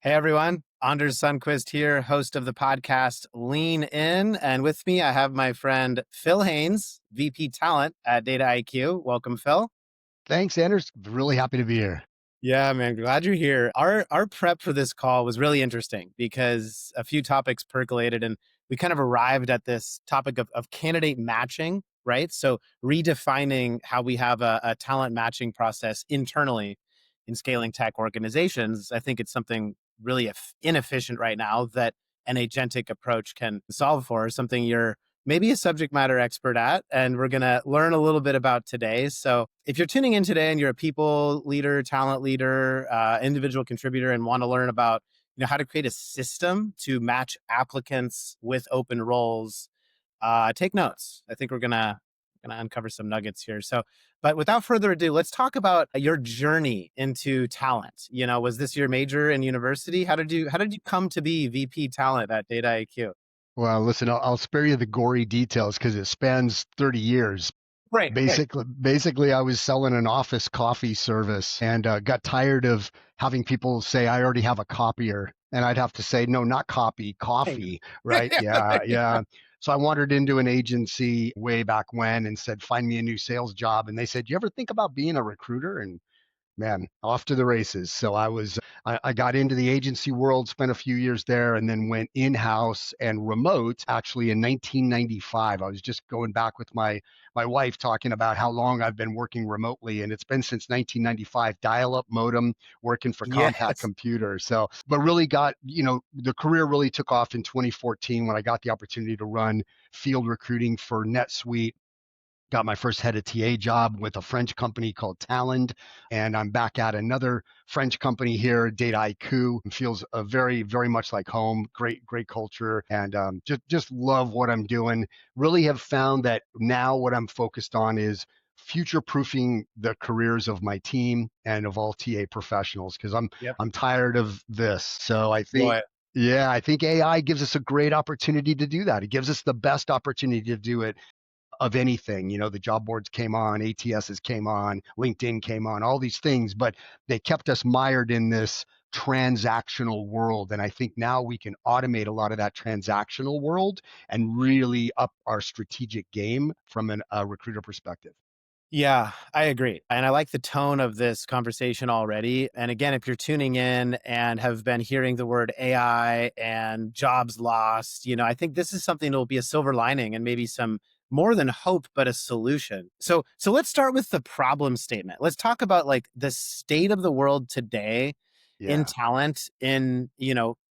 Hey everyone, Anders Sundquist here, host of the podcast Lean In. And with me, I have my friend Phil Haynes, VP Talent at Dataiku. Welcome, Phil. Thanks, Anders. Really happy to be here. Yeah, man, glad you're here. Our prep for this call was really interesting because a few topics percolated and we kind of arrived at this topic of candidate matching, right? So redefining how we have a talent matching process internally in scaling tech organizations. I think it's something really inefficient right now that an agentic approach can solve for, something you're maybe a subject matter expert at, and we're going to learn a little bit about today. So if you're tuning in today and you're a people leader, talent leader, individual contributor, and want to learn about how to create a system to match applicants with open roles, take notes. I think we're gonna uncover some nuggets here. So, but without further ado, let's talk about your journey into talent. Was this your major in university? How did you come to be VP Talent at Data IQ? Well, listen, I'll spare you the gory details because it spans 30 years. Right, right. Basically, I was selling an office coffee service and got tired of having people say I already have a copier, and I'd have to say no, not copy, coffee, right? Yeah, yeah. So I wandered into an agency way back when and said, find me a new sales job, and they said, you ever think about being a recruiter? And man, off to the races. So I got into the agency world, spent a few years there, and then went in-house and remote actually in 1995. I was just going back with my wife talking about how long I've been working remotely, and it's been since 1995, dial-up modem, working for Compaq Yes. Computer. So, but really got, the career really took off in 2014 when I got the opportunity to run field recruiting for NetSuite. Got my first head of TA job with a French company called Talend, and I'm back at another French company here, Dataiku. It feels very, very much like home. Great, great culture, and just love what I'm doing. Really have found that now what I'm focused on is future proofing the careers of my team and of all TA professionals because I'm Yep. I'm tired of this. So I think. Boy. Yeah, I think AI gives us a great opportunity to do that. It gives us the best opportunity to do it of anything. The job boards came on, ATSs came on, LinkedIn came on, all these things, but they kept us mired in this transactional world. And I think now we can automate a lot of that transactional world and really up our strategic game from a recruiter perspective. Yeah, I agree. And I like the tone of this conversation already. And again, if you're tuning in and have been hearing the word AI and jobs lost, I think this is something that will be a silver lining and maybe some more than hope, but a solution. So let's start with the problem statement. Let's talk about like the state of the world today in Yeah. talent in,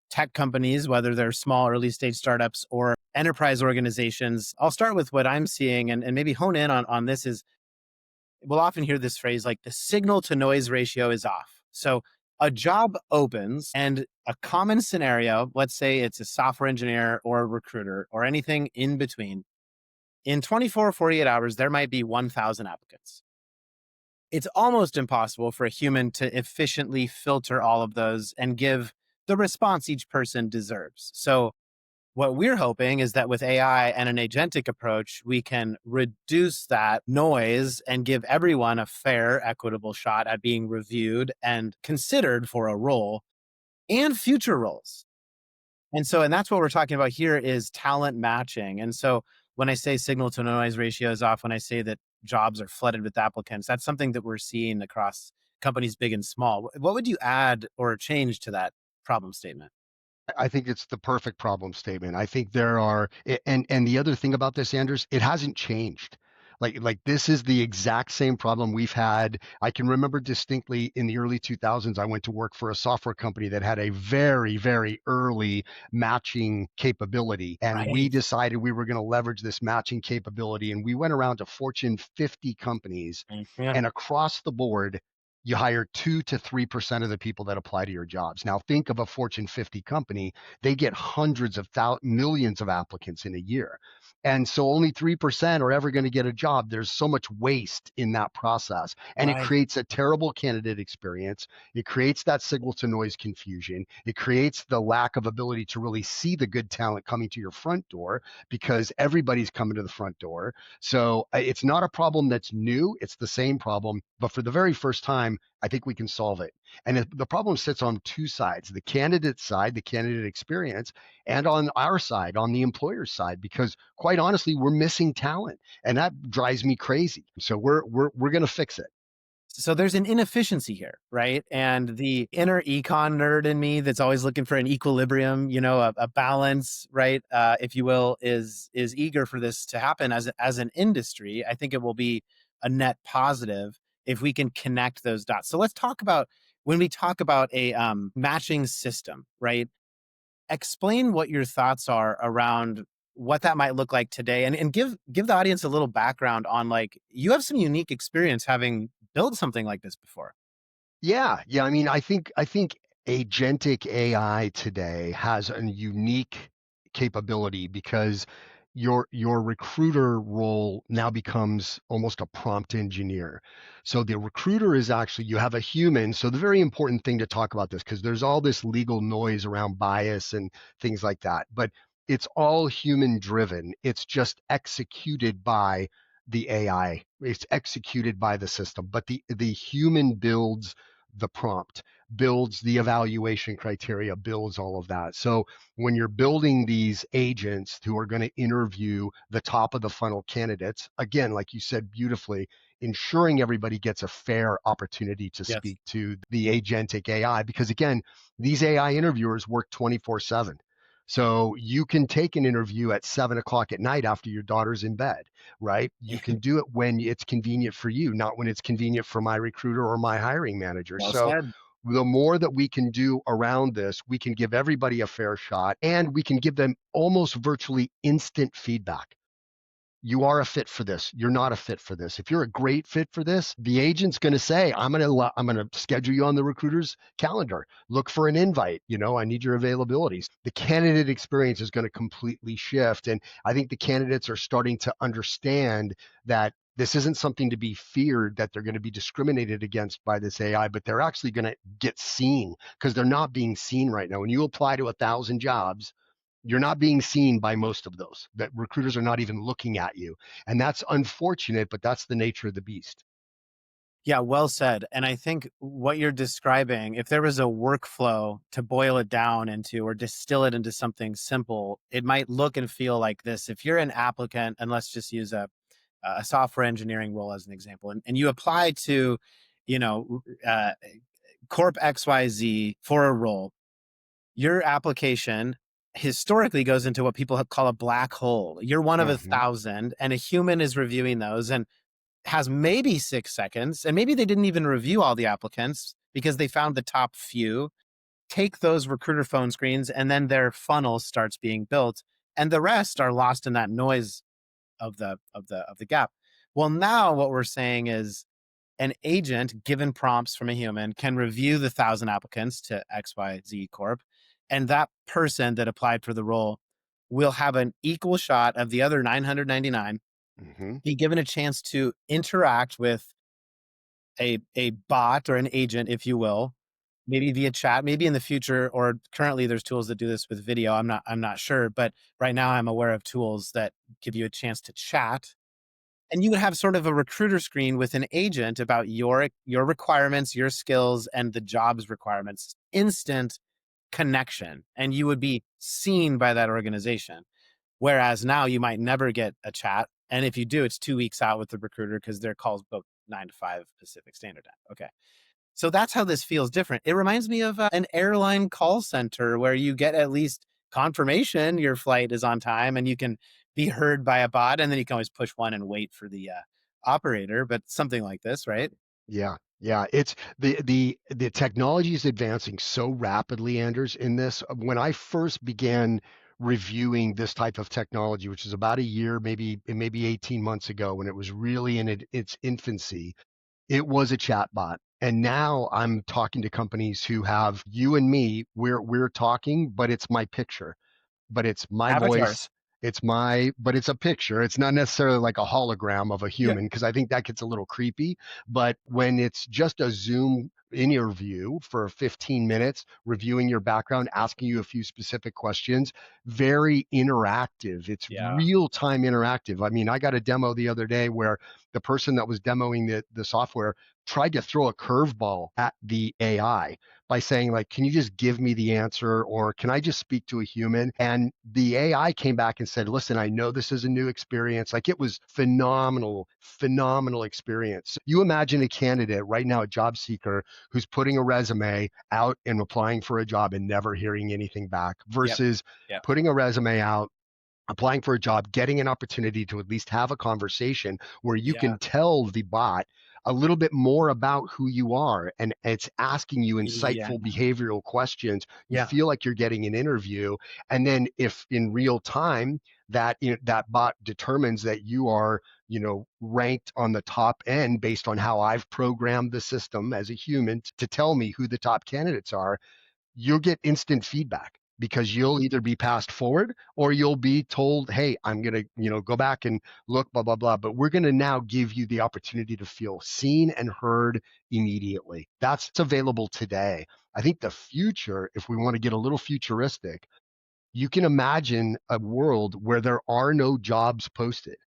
tech companies, whether they're small early stage startups or enterprise organizations. I'll start with what I'm seeing and maybe hone in on this is we'll often hear this phrase like the signal to noise ratio is off. So a job opens and a common scenario, let's say it's a software engineer or a recruiter or anything in between, in 24 or 48 hours, there might be 1,000 applicants. It's almost impossible for a human to efficiently filter all of those and give the response each person deserves. So what we're hoping is that with AI and an agentic approach, we can reduce that noise and give everyone a fair, equitable shot at being reviewed and considered for a role and future roles. And that's what we're talking about here is talent matching. And so when I say signal to noise ratio is off, when I say that jobs are flooded with applicants, that's something that we're seeing across companies big and small. What would you add or change to that problem statement? I think it's the perfect problem statement. I think there are, and the other thing about this, Anders, it hasn't changed. Like this is the exact same problem we've had. I can remember distinctly in the early 2000s, I went to work for a software company that had a very, very early matching capability. And we Right. decided we were going to leverage this matching capability. And we went around to Fortune 50 companies, Yeah. and across the board, you hire 2 to 3% of the people that apply to your jobs. Now, think of a Fortune 50 company, they get hundreds of millions of applicants in a year. And so only 3% are ever going to get a job. There's so much waste in that process. And it Right. creates a terrible candidate experience. It creates that signal to noise confusion. It creates the lack of ability to really see the good talent coming to your front door because everybody's coming to the front door. So it's not a problem that's new. It's the same problem. But for the very first time, I think we can solve it. And the problem sits on two sides, the candidate side, the candidate experience, and on our side, on the employer's side, because quite honestly, we're missing talent. And that drives me crazy. So we're going to fix it. So there's an inefficiency here, right? And the inner econ nerd in me that's always looking for an equilibrium, a balance, right? If you will, is eager for this to happen as an industry. I think it will be a net positive if we can connect those dots. So let's talk about when we talk about a matching system, right? Explain what your thoughts are around what that might look like today, and give the audience a little background on, like, you have some unique experience having built something like this before. Yeah. I mean, I think agentic AI today has a unique capability because your recruiter role now becomes almost a prompt engineer. So the recruiter is actually, you have a human. So the very important thing to talk about this, because there's all this legal noise around bias and things like that, but it's all human driven. It's just executed by the AI. It's executed by the system, but the human builds the prompt, builds the evaluation criteria, builds all of that. So when you're building these agents who are going to interview the top of the funnel candidates, again, like you said beautifully, ensuring everybody gets a fair opportunity to Yes. speak to the agentic AI, because again, these AI interviewers work 24/7. So you can take an interview at 7 o'clock at night after your daughter's in bed, right? You can do it when it's convenient for you, not when it's convenient for my recruiter or my hiring manager. Well So said. the more that we can do around this, we can give everybody a fair shot, and we can give them almost virtually instant feedback. You are a fit for this. You're not a fit for this. If you're a great fit for this, the agent's going to say, I'm going to schedule you on the recruiter's calendar. Look for an invite. I need your availabilities. The candidate experience is going to completely shift. And I think the candidates are starting to understand that this isn't something to be feared, that they're going to be discriminated against by this AI, but they're actually going to get seen, because they're not being seen right now. When you apply to 1,000 jobs, you're not being seen by most of those. That recruiters are not even looking at you. And that's unfortunate, but that's the nature of the beast. Yeah, well said. And I think what you're describing, if there was a workflow to boil it down into or distill it into something simple, it might look and feel like this. If you're an applicant, and let's just use a software engineering role as an example, and you apply to, you know, uh, Corp XYZ for a role, your application historically goes into what people call a black hole. You're one of a Mm-hmm. thousand, and a human is reviewing those and has maybe 6 seconds. And maybe they didn't even review all the applicants because they found the top few, take those recruiter phone screens, and then their funnel starts being built. And the rest are lost in that noise of the gap. Well, now what we're saying is an agent, given prompts from a human, can review the 1,000 applicants to XYZ Corp. And that person that applied for the role will have an equal shot of the other 999, Mm-hmm. be given a chance to interact with a bot or an agent, if you will, maybe via chat, maybe in the future, or currently there's tools that do this with video. I'm not sure, but right now I'm aware of tools that give you a chance to chat, and you would have sort of a recruiter screen with an agent about your requirements, your skills, and the job's requirements. Instant connection, and you would be seen by that organization. Whereas now you might never get a chat, and if you do, it's 2 weeks out with the recruiter because their calls book 9 to 5 Pacific Standard Time. Okay, so that's how this feels different. It reminds me of an airline call center where you get at least confirmation your flight is on time, and you can be heard by a bot, and then you can always push one and wait for the operator. But something like this, right? Yeah. It's the technology is advancing so rapidly, Anders, in this. When I first began reviewing this type of technology, which is about a year, maybe 18 months ago, when it was really in its infancy, it was a chatbot. And now I'm talking to companies who have you and me, we're talking, but it's my picture, but it's my voice. Avatars. But it's a picture. It's not necessarily like a hologram of a Yeah. human, because I think that gets a little creepy. But when it's just a Zoom interview for 15 minutes, reviewing your background, asking you a few specific questions, very interactive. It's Yeah. real time interactive. I mean, I got a demo the other day where the person that was demoing the software tried to throw a curveball at the AI by saying, like, can you just give me the answer, or can I just speak to a human? And the AI came back and said, listen, I know this is a new experience. Like, it was phenomenal, phenomenal experience. You imagine a candidate right now, a job seeker, who's putting a resume out and applying for a job and never hearing anything back Yep. versus Yep. putting a resume out, applying for a job, getting an opportunity to at least have a conversation where you Yeah. can tell the bot a little bit more about who you are, and it's asking you Yeah. insightful behavioral questions. You Yeah. feel like you're getting an interview. And then if in real time that that bot determines that you are, ranked on the top end based on how I've programmed the system as a human to tell me who the top candidates are, you'll get instant feedback because you'll either be passed forward or you'll be told, hey, I'm going to, go back and look, blah, blah, blah. But we're going to now give you the opportunity to feel seen and heard immediately. That's available today. I think the future, if we want to get a little futuristic, you can imagine a world where there are no jobs posted,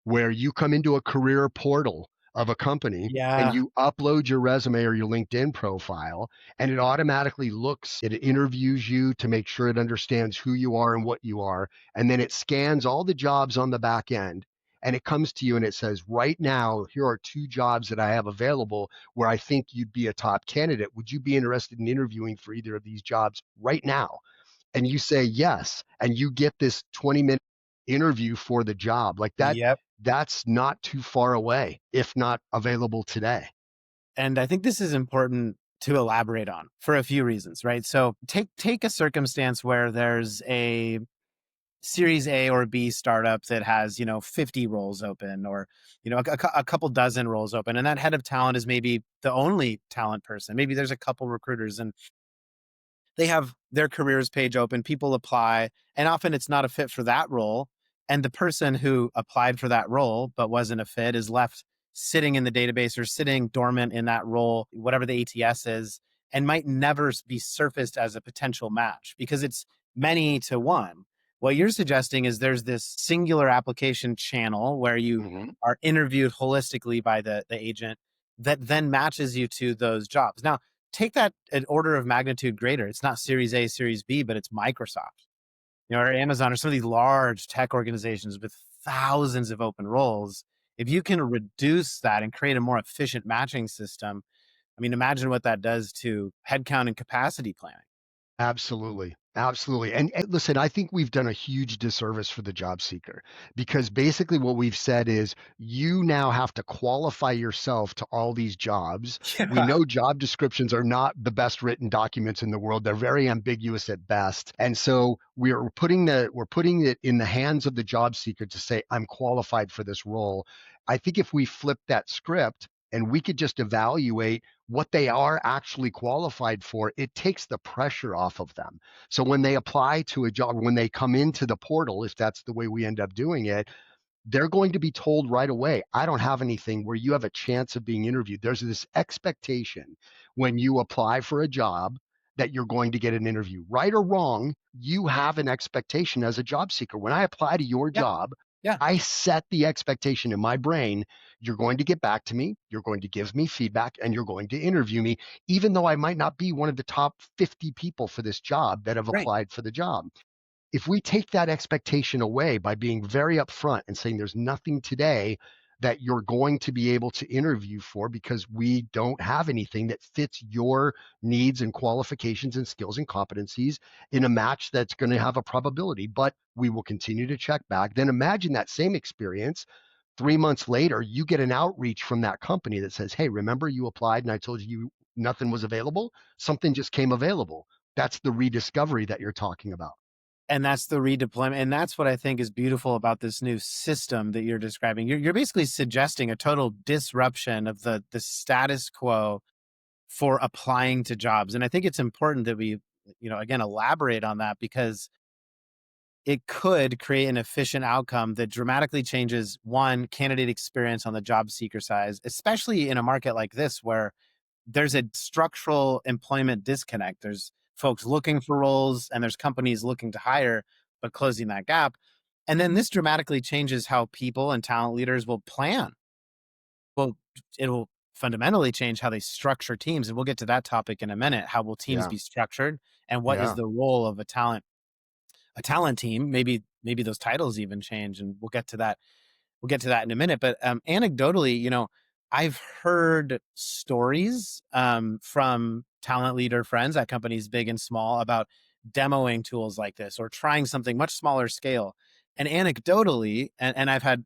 where you come into a career portal of a company and Yeah. you upload your resume or your LinkedIn profile, and it automatically looks, it interviews you to make sure it understands who you are and what you are. And then it scans all the jobs on the back end, and it comes to you and it says, right now, here are two jobs that I have available where I think you'd be a top candidate. Would you be interested in interviewing for either of these jobs right now? And you say yes, and you get this 20-minute interview for the job. Like that, Yep. that's not too far away, if not available today. And I think this is important to elaborate on for a few reasons, right? So take a circumstance where there's a series A or B startup that has, 50 roles open, or, a couple dozen roles open. And that head of talent is maybe the only talent person. Maybe there's a couple recruiters, and they have their careers page open, people apply, and often it's not a fit for that role. And the person who applied for that role but wasn't a fit is left sitting in the database or sitting dormant in that role, whatever the ATS is, and might never be surfaced as a potential match because it's many to one. What you're suggesting is there's this singular application channel where you Mhm. are interviewed holistically by the agent that then matches you to those jobs. Now, take that an order of magnitude greater. It's not Series A, Series B, but it's Microsoft, or Amazon, or some of these large tech organizations with thousands of open roles. If you can reduce that and create a more efficient matching system, I mean, imagine what that does to headcount and capacity planning. Absolutely. Absolutely. And listen, I think we've done a huge disservice for the job seeker because basically what we've said is you now have to qualify yourself to all these jobs. We Yeah. know job descriptions are not the best written documents in the world. They're very ambiguous at best. And so we're putting it in the hands of the job seeker to say, I'm qualified for this role. I think if we flip that script and we could just evaluate what they are actually qualified for, it takes the pressure off of them. So when they apply to a job, when they come into the portal, if that's the way we end up doing it, they're going to be told right away, I don't have anything where you have a chance of being interviewed. There's this expectation when you apply for a job that you're going to get an interview. Right or wrong, you have an expectation as a job seeker. When I apply to your Yeah. job, Yeah. I set the expectation in my brain, you're going to get back to me, you're going to give me feedback, and you're going to interview me, even though I might not be one of the top 50 people for this job that have Right. applied for the job. If we take that expectation away by being very upfront and saying there's nothing today that you're going to be able to interview for because we don't have anything that fits your needs and qualifications and skills and competencies in a match that's going to have a probability, but we will continue to check back. Then imagine that same experience 3 months later, you get an outreach from that company that says, hey, remember you applied and I told you nothing was available? Something just came available. That's the rediscovery that you're talking about. And that's the redeployment. And that's what I think is beautiful about this new system that you're describing. You're basically suggesting a total disruption of the status quo for applying to jobs. And I think it's important that we, again, elaborate on that because it could create an efficient outcome that dramatically changes one candidate experience on the job seeker side, especially in a market like this where there's a structural employment disconnect. There's folks looking for roles and there's companies looking to hire, but closing that gap. And then this dramatically changes how people and talent leaders will plan. Well, it'll fundamentally change how they structure teams. And we'll get to that topic in a minute. How will teams Yeah. be structured, and what is Yeah. the role of a talent team? Maybe those titles even change, and we'll get to that. We'll get to that in a minute. But anecdotally, I've heard stories from talent leader friends at companies big and small about demoing tools like this or trying something much smaller scale. And anecdotally, and I've had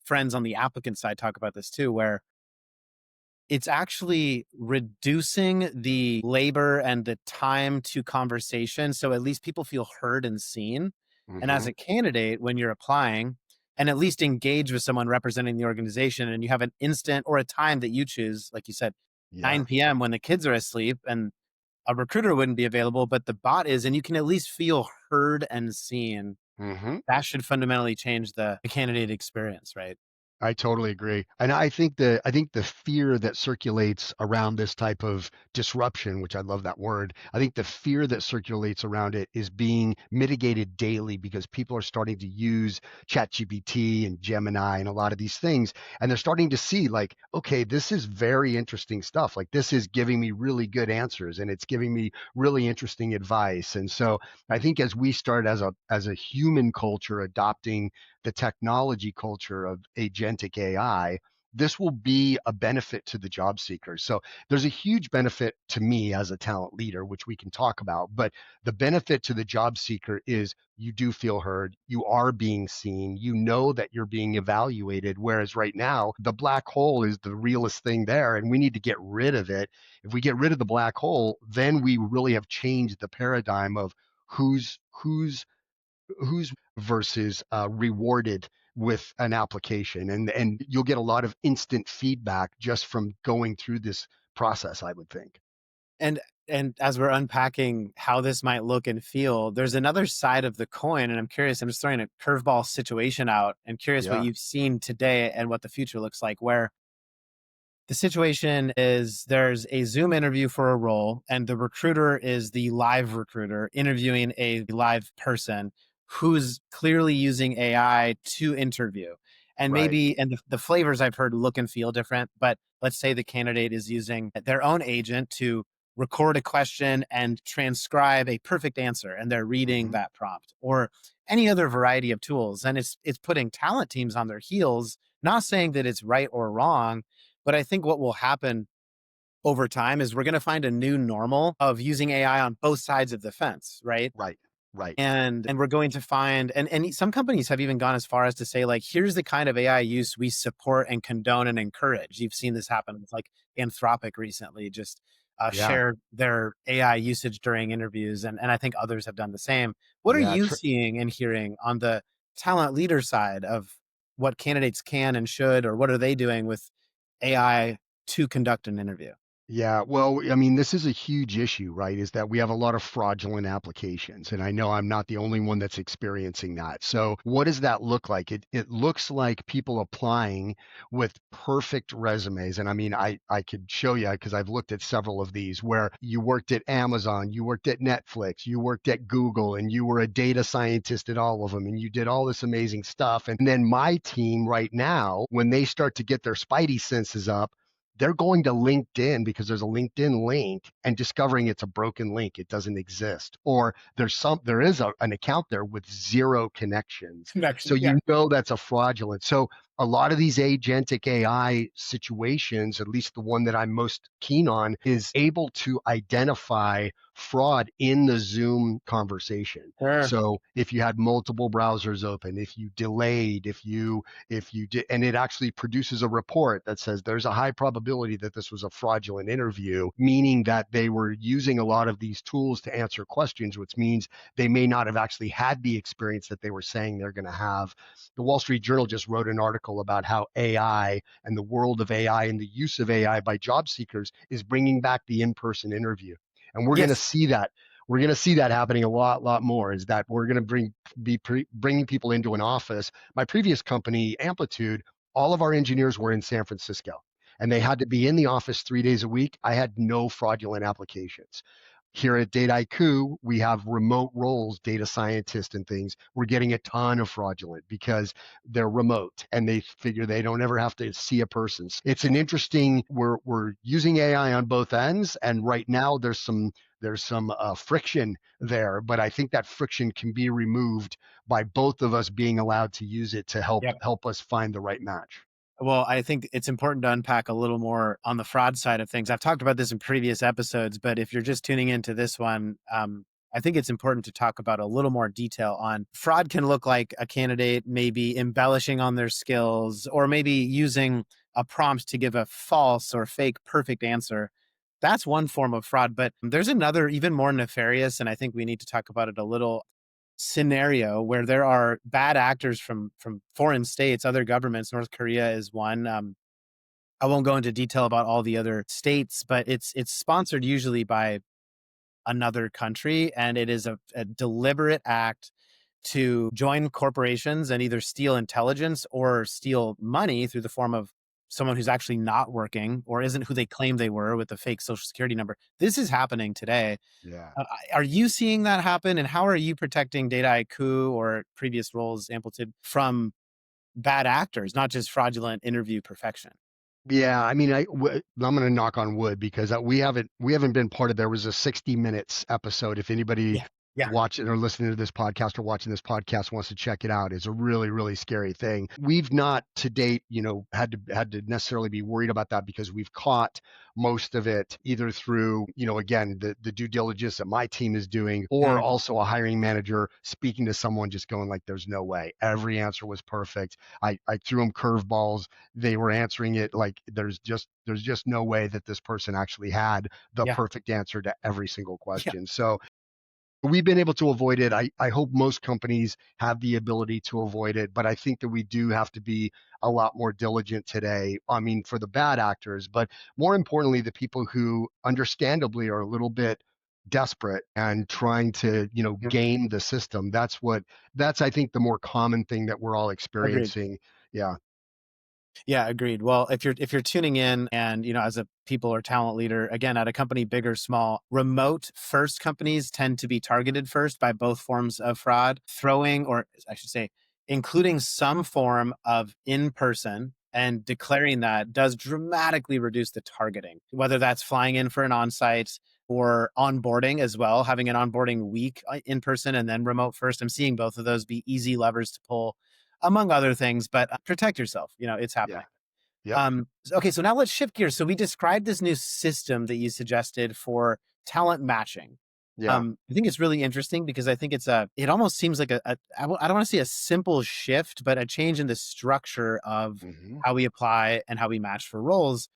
friends on the applicant side talk about this too, where it's actually reducing the labor and the time to conversation. So at least people feel heard and seen. And as Hmm. a candidate, when you're applying and at least engage with someone representing the organization, and you have an instant or a time that you choose, like you said, Yeah. 9 p.m. when the kids are asleep and a recruiter wouldn't be available, but the bot is, and you can at least feel heard and seen. Hmm. That should fundamentally change the candidate experience, right? I totally agree. And I think the fear that circulates around this type of disruption, which I love that word, I think the fear that circulates around it is being mitigated daily because people are starting to use ChatGPT and Gemini and a lot of these things. And they're starting to see like, okay, this is very interesting stuff. Like this is giving me really good answers and it's giving me really interesting advice. And so I think as we start as a human culture adopting the technology culture of agentic AI, this will be a benefit to the job seekers. So there's a huge benefit to me as a talent leader, which we can talk about. But the benefit to the job seeker is you do feel heard, you are being seen, you know that you're being evaluated. Whereas right now, the black hole is the realest thing there, and we need to get rid of it. If we get rid of the black hole, then we really have changed the paradigm of who's versus rewarded with an application, and you'll get a lot of instant feedback just from going through this process, I would think. And and as we're unpacking how this might look and feel, there's another side of the coin. And I'm curious, I'm just throwing a curveball situation out and curious what Yeah. you've seen today and what the future looks like, where the situation is there's a Zoom interview for a role, and the recruiter is the live recruiter interviewing a live person who's clearly using AI to interview. And Right. maybe, and the flavors I've heard look and feel different, but let's say the candidate is using their own agent to record a question and transcribe a perfect answer, and they're reading Hmm. that prompt, or any other variety of tools. And it's putting talent teams on their heels, not saying that it's right or wrong, but I think what will happen over time is we're going to find a new normal of using AI on both sides of the fence, right? Right. Right. And we're going to find, and some companies have even gone as far as to say, like, here's the kind of AI use we support and condone and encourage. You've seen this happen with like Anthropic recently, just Yeah. shared their AI usage during interviews, and I think others have done the same. What are Yeah. you seeing and hearing on the talent leader side of what candidates can and should, or what are they doing with AI to conduct an interview? Yeah, well, I mean, this is a huge issue, right? Is that we have a lot of fraudulent applications, and I know I'm not the only one that's experiencing that. So, what does that look like? It looks like people applying with perfect resumes, and I mean, I could show you because I've looked at several of these where you worked at Amazon, you worked at Netflix, you worked at Google, and you were a data scientist at all of them, and you did all this amazing stuff. And then my team right now, when they start to get their spidey senses up, they're going to LinkedIn because there's a LinkedIn link and discovering it's a broken link. It doesn't exist. Or there is an account there with zero connections. So Connection, yeah. you know that's a fraudulent. So a lot of these agentic AI situations, at least the one that I'm most keen on, is able to identify fraud in the Zoom conversation. Sure. So if you had multiple browsers open, if you delayed, if you did, and it actually produces a report that says there's a high probability that this was a fraudulent interview, meaning that they were using a lot of these tools to answer questions, which means they may not have actually had the experience that they were saying they're going to have. The Wall Street Journal just wrote an article about how AI and the world of AI and the use of AI by job seekers is bringing back the in-person interview. And we're going to Yes. see that. We're going to see that happening a lot more. Is that we're going to bringing people into an office. My previous company, Amplitude, all of our engineers were in San Francisco, and they had to be in the office 3 days a week. I had no fraudulent applications. here at Dataiku, we have remote roles, data scientists and things. We're getting a ton of fraudulent because they're remote and they figure they don't ever have to see a person. It's an interesting, we're using AI on both ends. And right now there's some friction there, but I think that friction can be removed by both of us being allowed to use it to help us find the right match. Well, I think it's important to unpack a little more on the fraud side of things. I've talked about this in previous episodes, but if you're just tuning into this one, I think it's important to talk about a little more detail on fraud. Can look like a candidate maybe embellishing on their skills or maybe using a prompt to give a false or fake perfect answer. That's one form of fraud, but there's another even more nefarious, and I think we need to talk about it a little, scenario where there are bad actors from foreign states, other governments. North Korea is one. I won't go into detail about all the other states, but it's sponsored usually by another country, and it is a deliberate act to join corporations and either steal intelligence or steal money through the form of someone who's actually not working or isn't who they claim they were with a fake social security number. This is happening today. Yeah. Are you seeing that happen? And how are you protecting Dataiku or previous roles, Amplitude, from bad actors, not just fraudulent interview perfection? Yeah, I mean, I'm going to knock on wood because we haven't been part of. There was a 60 Minutes episode. If anybody Yeah. Yeah. watching or listening to this podcast or watching this podcast wants to check it out, it's a really really scary thing. We've not to date, had to necessarily be worried about that because we've caught most of it either through, again, the due diligence that my team is doing, or Mm, also a hiring manager speaking to someone just going like, "There's no way." Every answer was perfect. I threw them curveballs. They were answering it like there's just no way that this person actually had the yeah. perfect answer to every single Yeah. question. So we've been able to avoid it. I hope most companies have the ability to avoid it, but I think that we do have to be a lot more diligent today. I mean, for the bad actors, but more importantly, the people who understandably are a little bit desperate and trying to, Mm, game the system. That's I think the more common thing that we're all agreed. experiencing. Yeah. Yeah, agreed. Well, if you're tuning in and, as a people or talent leader, again, at a company, big or small, remote first companies tend to be targeted first by both forms of fraud, throwing, or I should say, including some form of in person and declaring that does dramatically reduce the targeting, whether that's flying in for an on-site or onboarding as well, having an onboarding week in person and then remote first. I'm seeing both of those be easy levers to pull, among other things, but protect yourself. It's Yeah. happening. Yep. Okay, so now let's shift gears. So we described this new system that you suggested for talent matching. Yeah. I think it's really interesting because I think it almost seems like I don't want to say a simple shift, but a change in the structure of Hmm. how we apply and how we match for roles.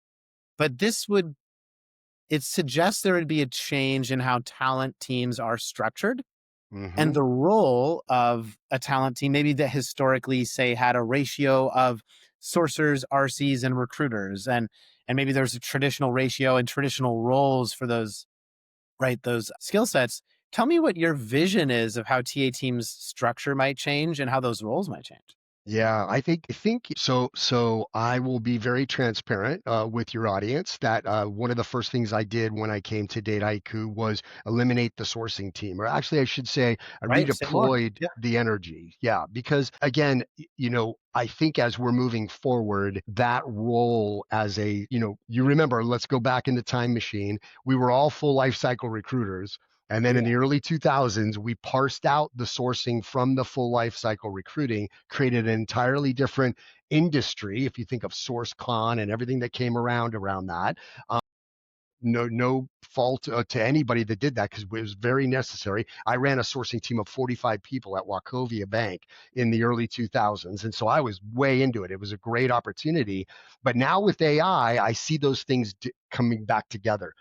But it suggests there would be a change in how talent teams are structured and Hmm. the role of a talent team, maybe that historically, say, had a ratio of sourcers, RCs, and recruiters, and maybe there's a traditional ratio and traditional roles for those, right, those skill sets. Tell me what your vision is of how TA teams structure might change and how those roles might change. Yeah, I think so. So I will be very transparent with your audience that one of the first things I did when I came to Dataiku was eliminate the sourcing team, or actually, I should say, I Right? Say more. redeployed Yeah. the energy. Yeah, because again, I think as we're moving forward, that role as you remember, let's go back in the time machine. We were all full life cycle recruiters. And then in Yeah. the early 2000s, we parsed out the sourcing from the full life cycle recruiting, created an entirely different industry. If you think of SourceCon and everything that came around that, no fault to anybody that did that because it was very necessary. I ran a sourcing team of 45 people at Wachovia Bank in the early 2000s. And so I was way into it. It was a great opportunity. But now with AI, I see those things coming back together.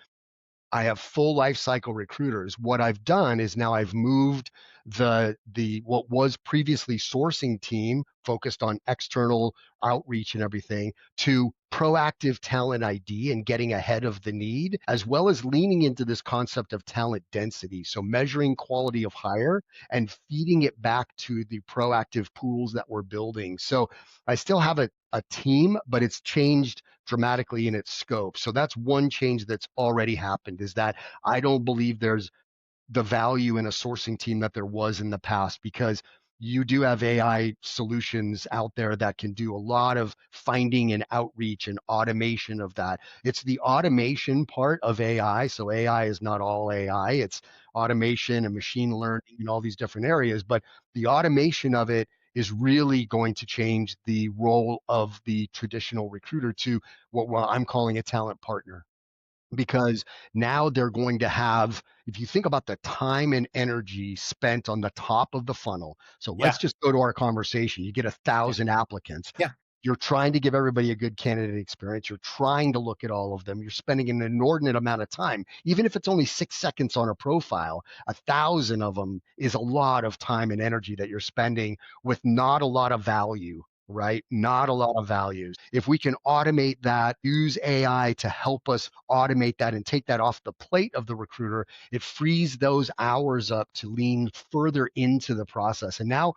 I have full life cycle recruiters. What I've done is now I've moved the what was previously sourcing team focused on external outreach and everything, to proactive talent ID and getting ahead of the need, as well as leaning into this concept of talent density. So measuring quality of hire and feeding it back to the proactive pools that we're building. So I still have a team, but it's changed dramatically in its scope. So that's one change that's already happened, is that I don't believe there's the value in a sourcing team that there was in the past, because you do have AI solutions out there that can do a lot of finding and outreach and automation of that. It's the automation part of AI. So AI is not all AI, it's automation and machine learning and all these different areas. But the automation of it is really going to change the role of the traditional recruiter to what I'm calling a talent partner, because now they're going to have, if you think about the time and energy spent on the top of the funnel. So let's Yeah. just go to our conversation. You get a Yeah. thousand applicants. Yeah. You're trying to give everybody a good candidate experience. You're trying to look at all of them. You're spending an inordinate amount of time, even if it's only 6 seconds on a profile. 1,000 of them is a lot of time and energy that you're spending with not a lot of value, right? Not a lot of values. If we can automate that, use AI to help us automate that and take that off the plate of the recruiter, it frees those hours up to lean further into the process. And now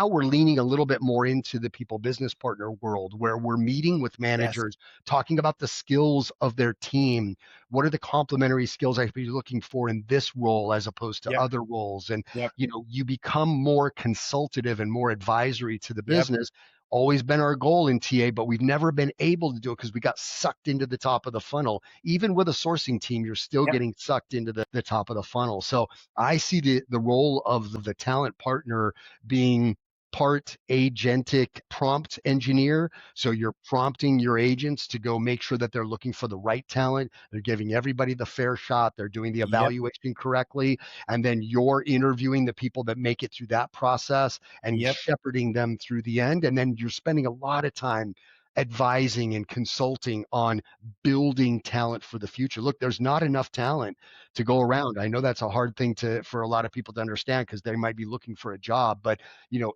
we're leaning a little bit more into the people business partner world, where we're meeting with Yes. managers, talking about the skills of their team. What are the complementary skills I could be looking for in this role as opposed to Yep. other roles? And Yep. you become more consultative and more advisory to the Yep. business. Always been our goal in TA, but we've never been able to do it because we got sucked into the top of the funnel. Even with a sourcing team, you're still Yep. getting sucked into the top of the funnel. So I see the role of the talent partner being part agentic prompt engineer. So you're prompting your agents to go make sure that they're looking for the right talent. They're giving everybody the fair shot. They're doing the Yep. evaluation correctly. And then you're interviewing the people that make it through that process and Yep. shepherding them through the end. And then you're spending a lot of time advising and consulting on building talent for the future. Look, there's not enough talent to go around. I know that's a hard thing for a lot of people to understand, because they might be looking for a job, but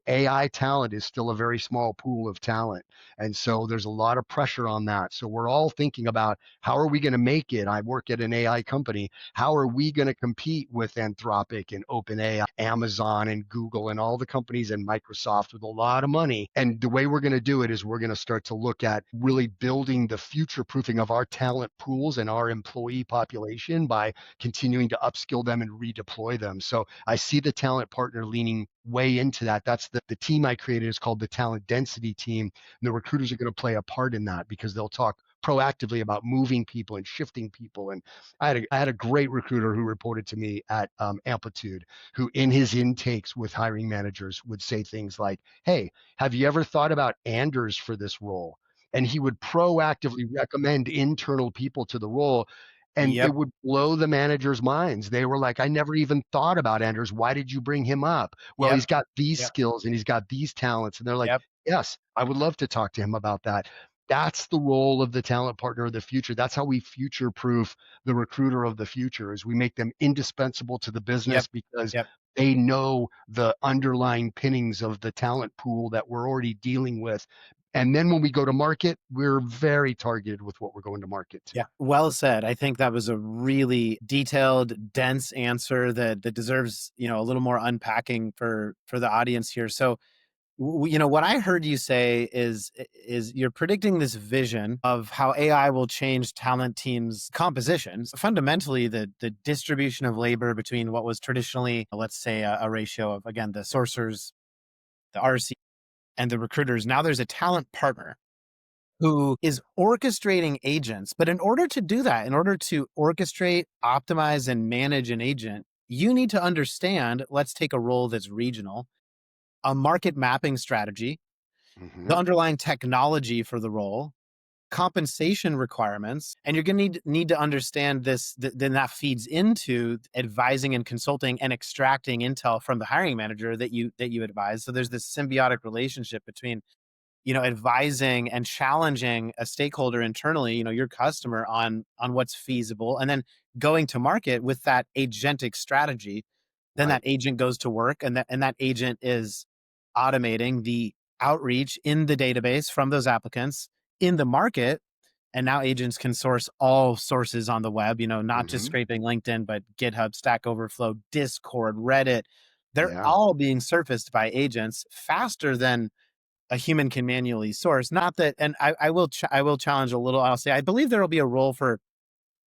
AI talent is still a very small pool of talent. And so there's a lot of pressure on that. So we're all thinking about, how are we going to make it? I work at an AI company. How are we going to compete with Anthropic and OpenAI, Amazon and Google and all the companies, and Microsoft with a lot of money? And the way we're going to do it is we're going to start to look at really building the future proofing of our talent pools and our employee population by continuing to upskill them and redeploy them. So I see the talent partner leaning way into that. That's the team I created is called the talent density team. And the recruiters are going to play a part in that, because they'll talk proactively about moving people and shifting people. And I had a great recruiter who reported to me at Amplitude, who in his intakes with hiring managers would say things like, "Hey, have you ever thought about Anders for this role?" And he would proactively recommend internal people to the role. And it Yep. would blow the managers' minds. They were like, "I never even thought about Anders. Why did you bring him up?" Well, Yep. he's got these Yep. skills and he's got these talents. And they're like, Yep. "Yes, I would love to talk to him about that." That's the role of the talent partner of the future. That's how we future proof the recruiter of the future, is we make them indispensable to the Yep. business, because Yep. they know the underlying pinnings of the talent pool that we're already dealing with. And then when we go to market, we're very targeted with what we're going to market to. Yeah. Well said. I think that was a really detailed, dense answer that deserves, a little more unpacking for the audience here. So, what I heard you say is you're predicting this vision of how AI will change talent teams' compositions. Fundamentally, the distribution of labor between what was traditionally, let's say, a ratio of, again, the sourcers, the RC, and the recruiters. Now there's a talent partner who is orchestrating agents. But in order to do that, in order to orchestrate, optimize, and manage an agent, you need to understand, let's take a role that's regional, a market mapping strategy, Hmm. the underlying technology for the role, compensation requirements, and you're going to need to understand this. Then that feeds into advising and consulting and extracting intel from the hiring manager that you advise. So there's this symbiotic relationship between advising and challenging a stakeholder internally, your customer on what's feasible, and then going to market with that agentic strategy. Then that Right. agent goes to work, and that agent is automating the outreach in the database from those applicants in the market. And now agents can source all sources on the web, not just Hmm. scraping LinkedIn, but GitHub, Stack Overflow, Discord, Reddit. They're Yeah. all being surfaced by agents faster than a human can manually source. Not that, and I will challenge a little. I'll say I believe there will be a role for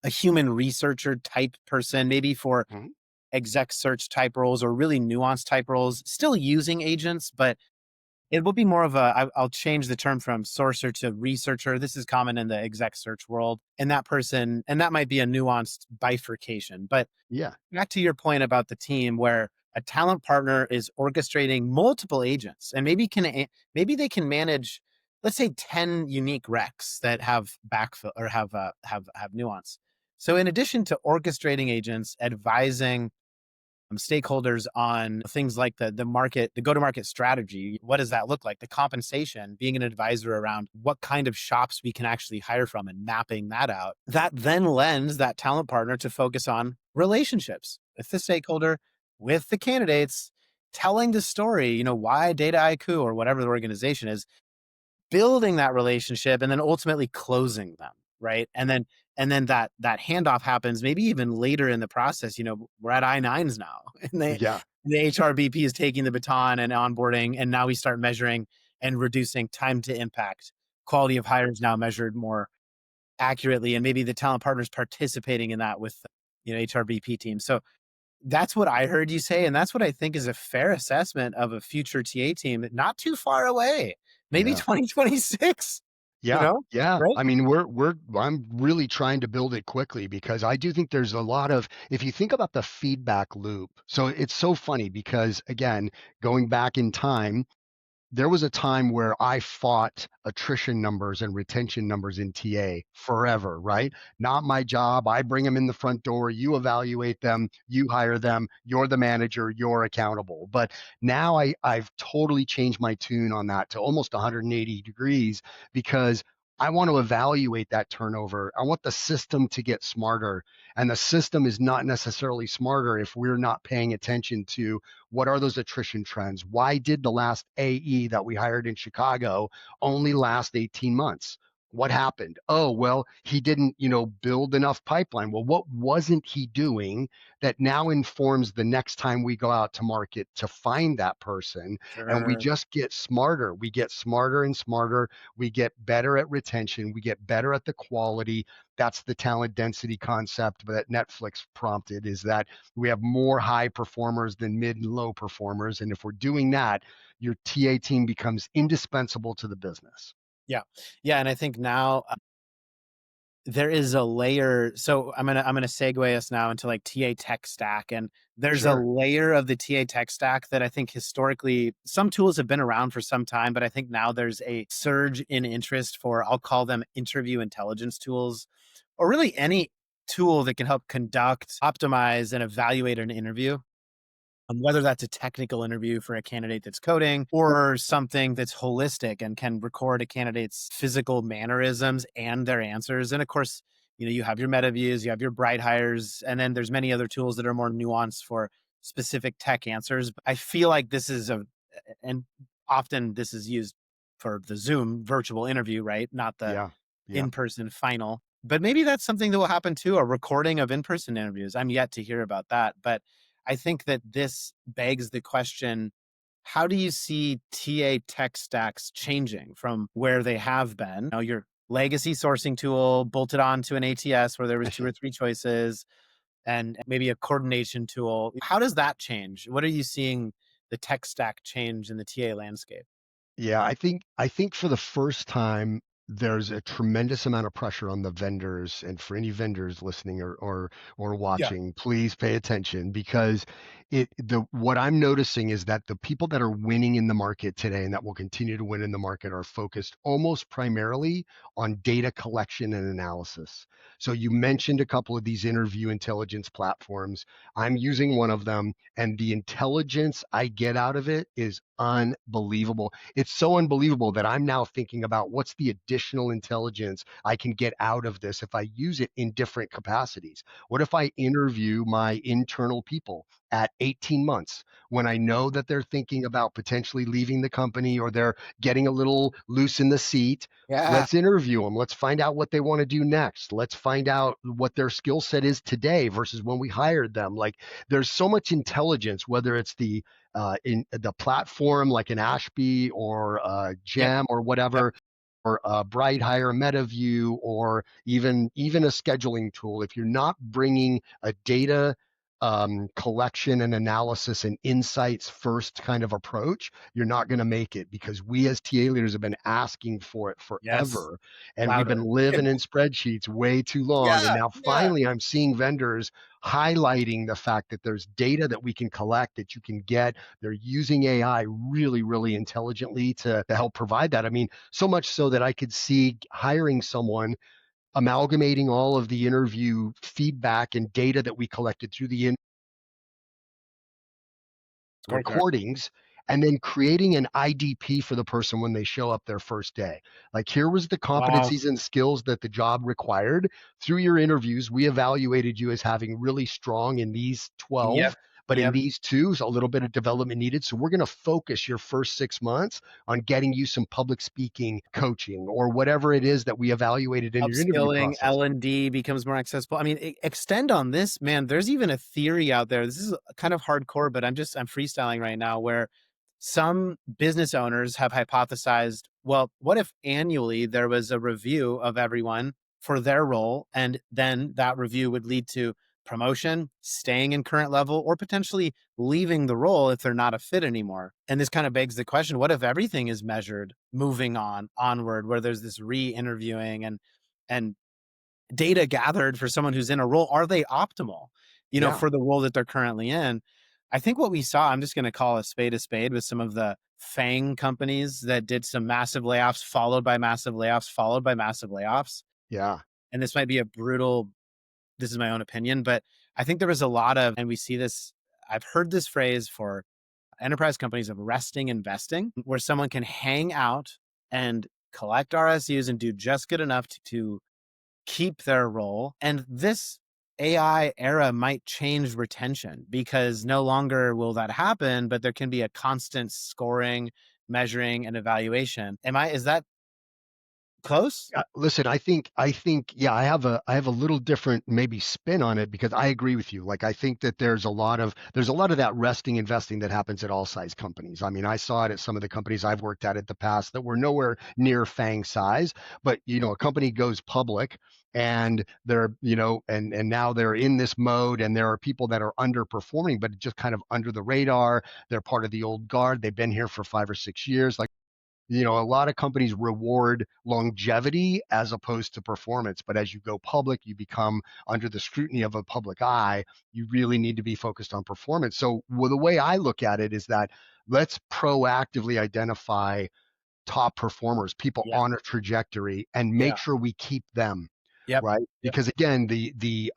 a human researcher type person, maybe for Mhm. exec search type roles or really nuanced type roles, still using agents, but it will be more of I'll change the term from sourcer to researcher. This is common in the exec search world. And that might be a nuanced bifurcation. But Yeah. back to your point about the team where a talent partner is orchestrating multiple agents and maybe they can manage, let's say, 10 unique recs that have backfill or have nuance. So in addition to orchestrating agents, advising stakeholders on things like the go to market strategy. What does that look like? The compensation, being an advisor around what kind of shops we can actually hire from and mapping that out. That then lends that talent partner to focus on relationships with the stakeholder, with the candidates, telling the story, why Dataiku or whatever the organization is, building that relationship and then ultimately closing them, right? And then that handoff happens maybe even later in the process. We're at I-9s now, and Yeah. the HRBP is taking the baton and onboarding, and now we start measuring and reducing time to impact. Quality of hires now measured more accurately, and maybe the talent partners participating in that with HRBP team. So that's what I heard you say, and that's what I think is a fair assessment of a future TA team, not too far away, maybe Yeah. 2026, Yeah, yeah. right? I mean, I'm really trying to build it quickly because I do think there's a lot of, if you think about the feedback loop, so it's so funny because again, going back in time, there was a time where I fought attrition numbers and retention numbers in TA forever, right? Not my job. I bring them in the front door. You evaluate them. You hire them. You're the manager. You're accountable. But now I've totally changed my tune on that to almost 180 degrees because I want to evaluate that turnover. I want the system to get smarter. And the system is not necessarily smarter if we're not paying attention to what are those attrition trends? Why did the last AE that we hired in Chicago only last 18 months? What happened? Oh, well, he didn't, build enough pipeline. Well, what wasn't he doing that now informs the next time we go out to market to find that person? And we Sure. just get smarter. We get smarter and smarter. We get better at retention. We get better at the quality. That's the talent density concept that Netflix prompted, is that we have more high performers than mid and low performers. And if we're doing that, your TA team becomes indispensable to the business. Yeah. Yeah, and I think now there is a layer. So I'm gonna segue us now into like TA tech stack, and there's a Sure. layer of the TA tech stack that I think historically some tools have been around for some time, but I think now there's a surge in interest for, I'll call them, interview intelligence tools, or really any tool that can help conduct, optimize, and evaluate an interview. Whether that's a technical interview for a candidate that's coding or something that's holistic and can record a candidate's physical mannerisms and their answers. And of course, you have your meta views, you have your bright hires, and then there's many other tools that are more nuanced for specific tech answers. I feel like and often this is used for the Zoom virtual interview, right? Not the Yeah. Yeah. in-person final. But maybe that's something that will happen too, a recording of in-person interviews. I'm yet to hear about that. But I think that this begs the question, how do you see TA tech stacks changing from where they have been? Your legacy sourcing tool bolted onto an ATS where there was two or three choices and maybe a coordination tool. How does that change? What are you seeing the tech stack change in the TA landscape? Yeah, I think for the first time there's a tremendous amount of pressure on the vendors, and for any vendors listening or Yeah. watching, please pay attention because the what I'm noticing is that the people that are winning in the market today and that will continue to win in the market are focused almost primarily on data collection and analysis. So you mentioned a couple of these interview intelligence platforms. I'm using one of them, and the intelligence I get out of it is unbelievable. It's so unbelievable that I'm now thinking about what's the additional intelligence I can get out of this if I use it in different capacities? What if I interview my internal people at 18 months when I know that they're thinking about potentially leaving the company or they're getting a little loose in the seat? Yeah. Let's interview them. Let's find out what they want to do next. Let's find out what their skill set is today versus when we hired them. Like, there's so much intelligence, whether it's the in the platform like an Ashby or Yep. Gem or Yep. whatever, or Bright Hire, MetaView, or even a scheduling tool. If you're not bringing a data collection and analysis and insights first kind of approach, you're not going to make it, because we as TA leaders have been asking for it Yes. forever. And we've been Louder. living in spreadsheets way too long. And Yeah. now Yeah. finally, I'm seeing vendors highlighting the fact that there's data that we can collect, that you can get. They're using AI really, really intelligently to help provide that. I mean, so much so that I could see hiring someone, amalgamating all of the interview feedback and data that we collected through the Very good. recordings, and then creating an IDP for the person when they show up their first day. Like, here was the Wow. competencies and skills that the job required. Through your interviews, we evaluated you as having really strong in these Yep. 12, but in Yep. these two, so a little bit of development needed. So we're going to focus your first 6 months on getting you some public speaking coaching or whatever it is that we evaluated in your interview Upskilling, process. L&D becomes more accessible. I mean, extend on this, man. There's even a theory out there. This is kind of hardcore, but I'm freestyling right now, where some business owners have hypothesized, well, what if annually there was a review of everyone for their role, and then that review would lead to promotion, staying in current level, or potentially leaving the role if they're not a fit anymore. And this kind of begs the question, what if everything is measured moving on onward, where there's this re-interviewing and data gathered for someone who's in a role? Are they optimal, Yeah. for the role that they're currently in? I think what we saw, I'm just going to call a spade with some of the FANG companies that did some massive layoffs, followed by massive layoffs, followed by massive layoffs. Yeah. And this might be a brutal, this is my own opinion, but I think there was a lot of, and we see this, I've heard this phrase for enterprise companies, of resting investing, where someone can hang out and collect RSUs and do just good enough to keep their role. And this AI era might change retention, because no longer will that happen, but there can be a constant scoring, measuring, and evaluation. Is that close? Listen, I think, yeah, I have a little different maybe spin on it, because I agree with you. Like, I think that there's a lot of that resting investing that happens at all size companies. I mean, I saw it at some of the companies I've worked at the past that were nowhere near FANG size, but a company goes public and they're, and now they're in this mode, and there are people that are underperforming, but just kind of under the radar. They're part of the old guard. They've been here for 5 or 6 years. Like, a lot of companies reward longevity as opposed to performance. But as you go public, you become under the scrutiny of a public eye. You really need to be focused on performance. So, well, the way I look at it is that let's proactively identify top performers, people Yeah. on a trajectory, and Yeah. make sure we keep them, Yep. right? Yep. Because again, the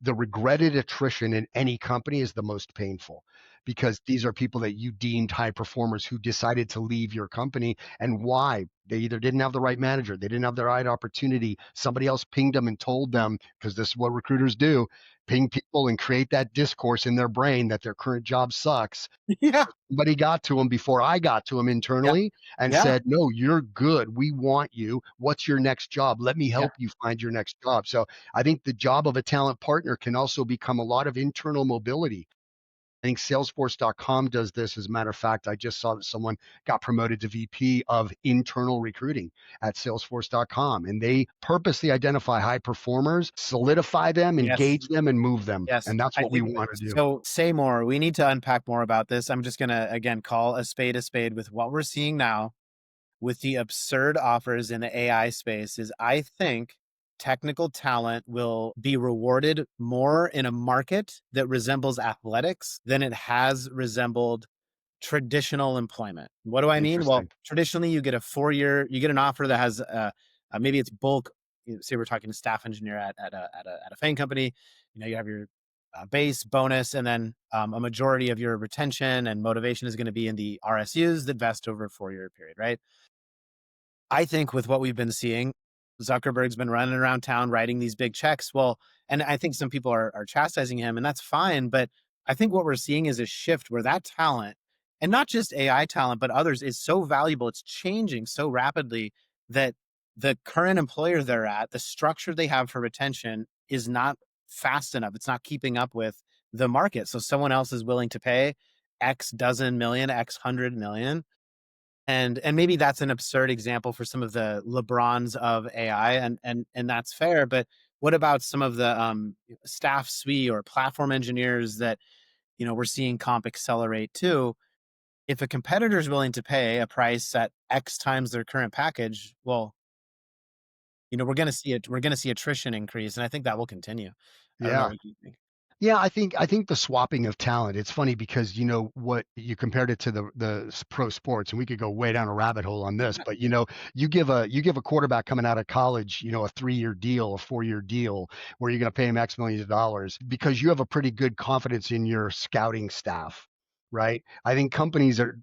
regretted attrition in any company is the most painful, because these are people that you deemed high performers who decided to leave your company. And why? They either didn't have the right manager, they didn't have the right opportunity, somebody else pinged them and told them, because this is what recruiters do, ping people and create that discourse in their brain that their current job sucks. Yeah. Somebody got to him before I got to him Yeah. internally and Yeah. said, "No, you're good. We want you. What's your next job? Let me Yeah. help you find your next job." So I think the job of a talent partner can also become a lot of internal mobility. I think Salesforce.com does this. As a matter of fact, I just saw that someone got promoted to VP of internal recruiting at Salesforce.com, and they purposely identify high performers, solidify them, Yes. engage them, and move them. Yes. And that's I what we think want to do. so. Say more. We need to unpack more about this. I'm just going to, again, call a spade with what we're seeing now with the absurd offers in the AI space. Is, I think technical talent will be rewarded more in a market that resembles athletics than it has resembled traditional employment. What do I mean? Well, Interesting. traditionally you get a 4 year, you get an offer that has maybe it's bulk. Say we're talking staff engineer at a FANG company. You have your base bonus, and then a majority of your retention and motivation is going to be in the RSUs that vest over a 4 year period, right? I think with what we've been seeing, Zuckerberg's been running around town writing these big checks. Well, and I think some people are chastising him, and that's fine. But I think what we're seeing is a shift where that talent, and not just AI talent, but others, is so valuable. It's changing so rapidly that the current employer they're at, the structure they have for retention is not fast enough. It's not keeping up with the market. So someone else is willing to pay X dozen million, X 100 million, and maybe that's an absurd example for some of the LeBrons of AI, and that's fair. But what about some of the staff suite or platform engineers that we're seeing comp accelerate too? If a competitor is willing to pay a price at X times their current package, well, we're going to see it. We're going to see attrition increase, and I think that will continue. I don't know Yeah. what you think. Yeah, I think the swapping of talent. It's funny because what you compared it to the pro sports, and we could go way down a rabbit hole on this. But you give a quarterback coming out of college, a 3-year deal, a 4-year deal, where you're going to pay him X millions of dollars because you have a pretty good confidence in your scouting staff. Right. I think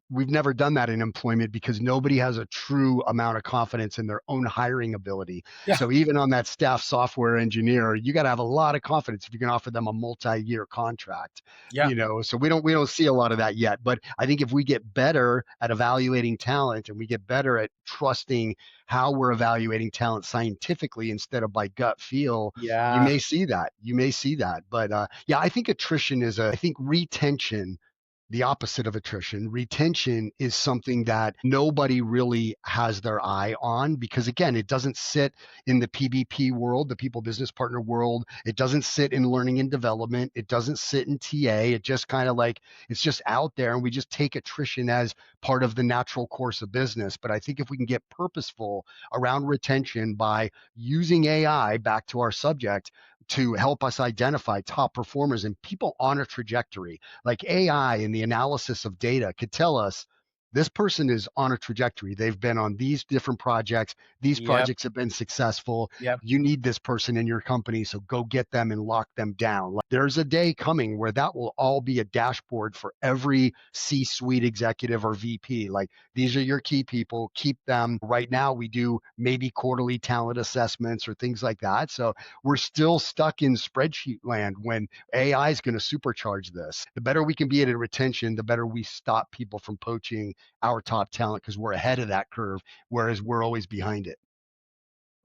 we've never done that in employment because nobody has a true amount of confidence in their own hiring ability. Yeah, So even on that staff software engineer, you got to have a lot of confidence if you can offer them a multi-year contract. yeah, So we don't see a lot of that yet. But I think if we get better at evaluating talent and we get better at trusting how we're evaluating talent scientifically instead of by gut feel, you yeah, may see that. You may see that. But yeah, I think I think retention, the opposite of attrition. Retention is something that nobody really has their eye on because, again, it doesn't sit in the PBP world, the people business partner world. It doesn't sit in learning and development. It doesn't sit in TA. It just kind of like it's just out there, and we just take attrition as part of the natural course of business. But I think if we can get purposeful around retention by using AI, back to our subject, to help us identify top performers and people on a trajectory, like AI and the analysis of data could tell us this person is on a trajectory. They've been on these different projects. These yep, projects have been successful. yep. You need this person in your company, so go get them and lock them down. Like, there's a day coming where that will all be a dashboard for every C-suite executive or VP. Like, these are your key people. Keep them. Right now, we do maybe quarterly talent assessments or things like that. So we're still stuck in spreadsheet land when AI is going to supercharge this. The better we can be at retention, the better we stop people from poaching our top talent because we're ahead of that curve, whereas we're always behind it.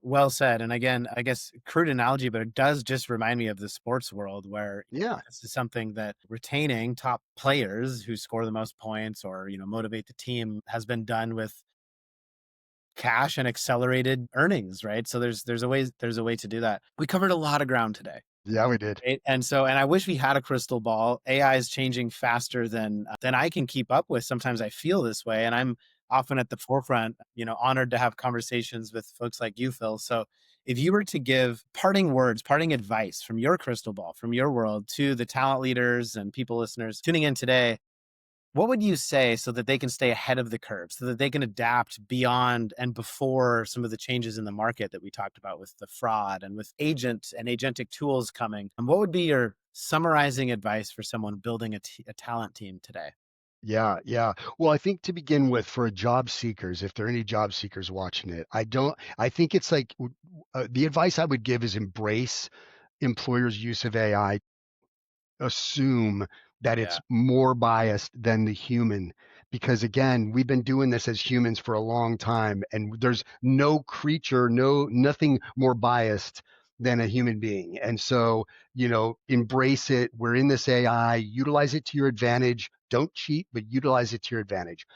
Well said. And again, I guess crude analogy, but it does just remind me of the sports world where Yeah. this is something that retaining top players who score the most points or, motivate the team has been done with cash and accelerated earnings, right? So there's a way to do that. We covered a lot of ground today. Yeah, we did. Right? And I wish we had a crystal ball. AI is changing faster than I can keep up with. Sometimes I feel this way, and I'm often at the forefront. Honored to have conversations with folks like you, Phil. So, if you were to give parting words, parting advice from your crystal ball, from your world, to the talent leaders and people listeners tuning in today, what would you say so that they can stay ahead of the curve, so that they can adapt beyond and before some of the changes in the market that we talked about with the fraud and with agent and agentic tools coming? And what would be your summarizing advice for someone building a talent team today? Yeah, yeah. Well, I think to begin with, for job seekers, if there are any job seekers watching it, I think it's like the advice I would give is embrace employers' use of AI, assume that Yeah. it's more biased than the human, because again, we've been doing this as humans for a long time, and there's no creature, nothing more biased than a human being. And so, embrace it. We're in this AI, utilize it to your advantage. Don't cheat, but utilize it to your advantage.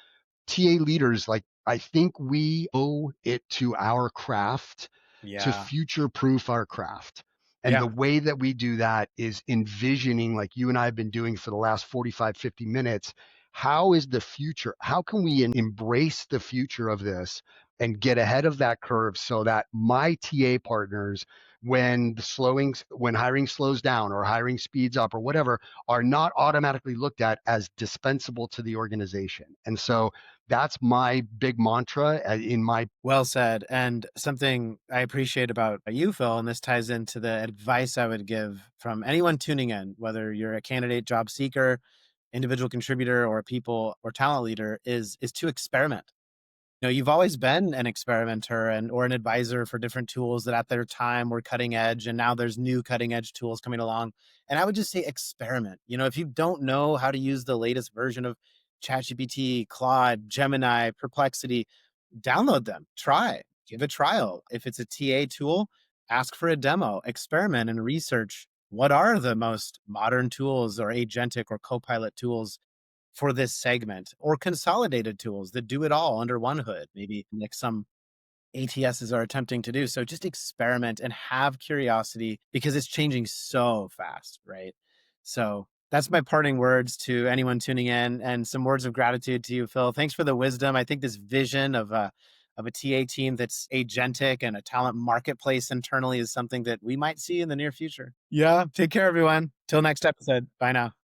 TA leaders, like, I think we owe it to our craft to Yeah. future proof our craft. And Yeah. the way that we do that is envisioning, like you and I have been doing for the last 45, 50 minutes. How is the future? How can we embrace the future of this and get ahead of that curve so that my TA partners, when hiring slows down or hiring speeds up or whatever, are not automatically looked at as dispensable to the organization. And so that's my big mantra in my. Well said. And something I appreciate about you, Phil, and this ties into the advice I would give from anyone tuning in, whether you're a candidate, job seeker, individual contributor, or a people or talent leader, is to experiment. You've always been an experimenter and or an advisor for different tools that at their time were cutting edge, and now there's new cutting edge tools coming along. And I would just say experiment. If you don't know how to use the latest version of ChatGPT, Claude, Gemini, Perplexity, download them, try, give a trial. If it's a TA tool, ask for a demo, experiment and research what are the most modern tools or agentic or copilot tools for this segment, or consolidated tools that do it all under one hood, maybe like some ATSs are attempting to do. So just experiment and have curiosity because it's changing so fast, right? So that's my parting words to anyone tuning in, and some words of gratitude to you, Phil. Thanks for the wisdom. I think this vision of a TA team that's agentic and a talent marketplace internally is something that we might see in the near future. Yeah. Take care, everyone. Till next episode. Bye now.